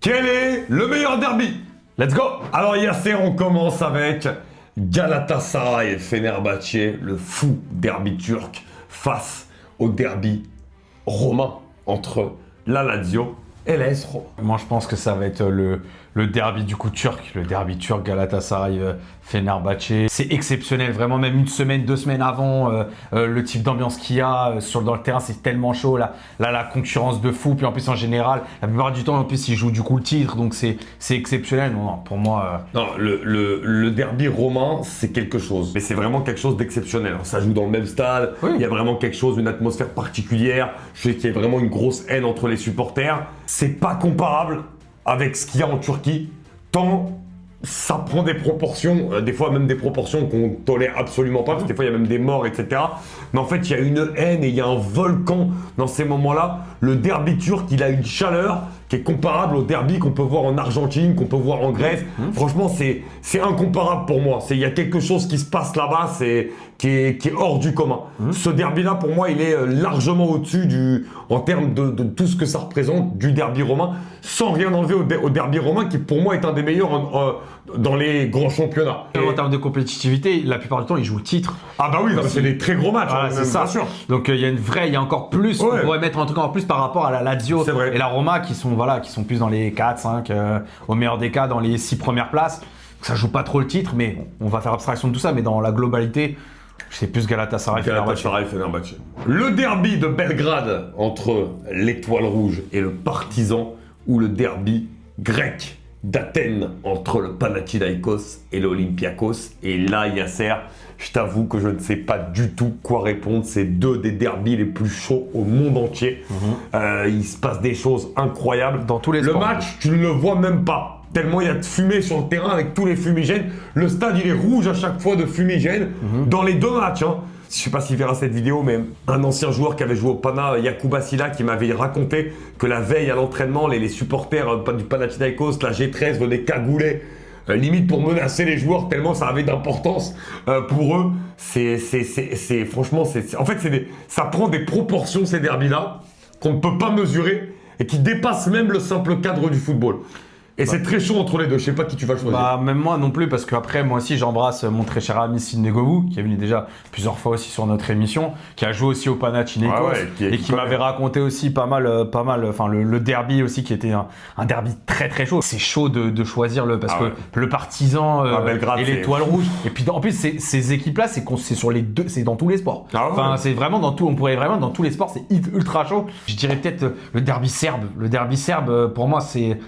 Quel est le meilleur derby? Let's go! Alors Yasser, on commence avec Galatasaray et Fenerbahçe, le fou derby turc face au derby romain entre la Lazio et l'AS Roma. Moi, je pense que ça va être le derby du coup turc, le derby turc Galatasaray Fenerbahçe. C'est exceptionnel, vraiment, même une semaine, 2 semaines avant, le type d'ambiance qu'il y a dans le terrain, c'est tellement chaud. Là, la concurrence de fou. Puis en plus, en général, la plupart du temps, en plus, ils jouent du coup le titre, donc c'est exceptionnel. Non, pour moi. Non, le derby romain, c'est quelque chose. Mais c'est vraiment quelque chose d'exceptionnel. Ça joue dans le même stade, Oui. Il y a vraiment quelque chose, une atmosphère particulière. Je sais qu'il y a vraiment une grosse haine entre les supporters. C'est pas comparable avec ce qu'il y a en Turquie, tant ça prend des proportions, des fois même des proportions qu'on tolère absolument pas, parce que des fois il y a même des morts, etc. Mais en fait, il y a une haine et il y a un volcan dans ces moments-là. Le derby turc, il a une chaleur qui est comparable au derby qu'on peut voir en Argentine, qu'on peut voir en Grèce. Franchement, c'est incomparable pour moi. Il y a quelque chose qui se passe là-bas, qui est hors du commun. Ce derby-là, pour moi, il est largement au-dessus en termes de tout ce que ça représente du derby romain, sans rien enlever au derby romain, qui pour moi est un des meilleurs dans les grands championnats. En termes de compétitivité, la plupart du temps, ils jouent le titre. Ah bah oui, non, c'est des très gros matchs, Voilà, c'est ça. bien sûr. Donc il y a encore plus, Ouais. on pourrait mettre un truc en plus par rapport à la Lazio C'est vrai. et la Roma qui sont plus dans les 4, 5, au meilleur des cas, dans les 6 premières places. Ça joue pas trop le titre, mais on va faire abstraction de tout ça, mais dans la globalité, c'est plus Galatasaray. Galatasaray, Fenerbahçe. Le derby de Belgrade entre l'Étoile Rouge et le Partizan, ou le derby grec d'Athènes entre le Panathinaïkos et l'Olympiakos. Et là, Yasser, je t'avoue que je ne sais pas du tout quoi répondre. C'est deux des derbys les plus chauds au monde entier. Il se passe des choses incroyables. Dans tous les Le sports. match, tu ne le vois même pas. Tellement il y a de fumée sur le terrain avec tous les fumigènes. Le stade, il est rouge à chaque fois de fumigène. Dans les 2 matchs, hein. Je sais pas s'il verra cette vidéo, mais un ancien joueur qui avait joué au Pana, Yacouba Silla, qui m'avait raconté que la veille à l'entraînement, les supporters du Panathinaïkos, la G13, venaient cagouler, limite pour menacer les joueurs, tellement ça avait d'importance pour eux. Franchement, en fait, ça prend des proportions, ces derbys-là, qu'on ne peut pas mesurer et qui dépassent même le simple cadre du football. Et c'est très chaud entre les deux. Je sais pas qui tu vas choisir. Bah, même moi non plus, parce qu'après, moi aussi, j'embrasse mon très cher ami Sidney Govou, qui est venu déjà plusieurs fois aussi sur notre émission, qui a joué aussi au Panathinaikos, et qui m'avait raconté aussi pas mal, enfin, le derby aussi, qui était un derby très très chaud. C'est chaud de choisir parce que le Partizan Belgrade, et l'Étoile Rouge. Et puis, en plus, ces équipes-là, c'est sur les deux, c'est dans tous les sports. Ah ouais. Enfin, c'est vraiment dans tout, on pourrait vraiment dans tous les sports, c'est ultra chaud. Je dirais peut-être le derby serbe. Le derby serbe, pour moi, c'est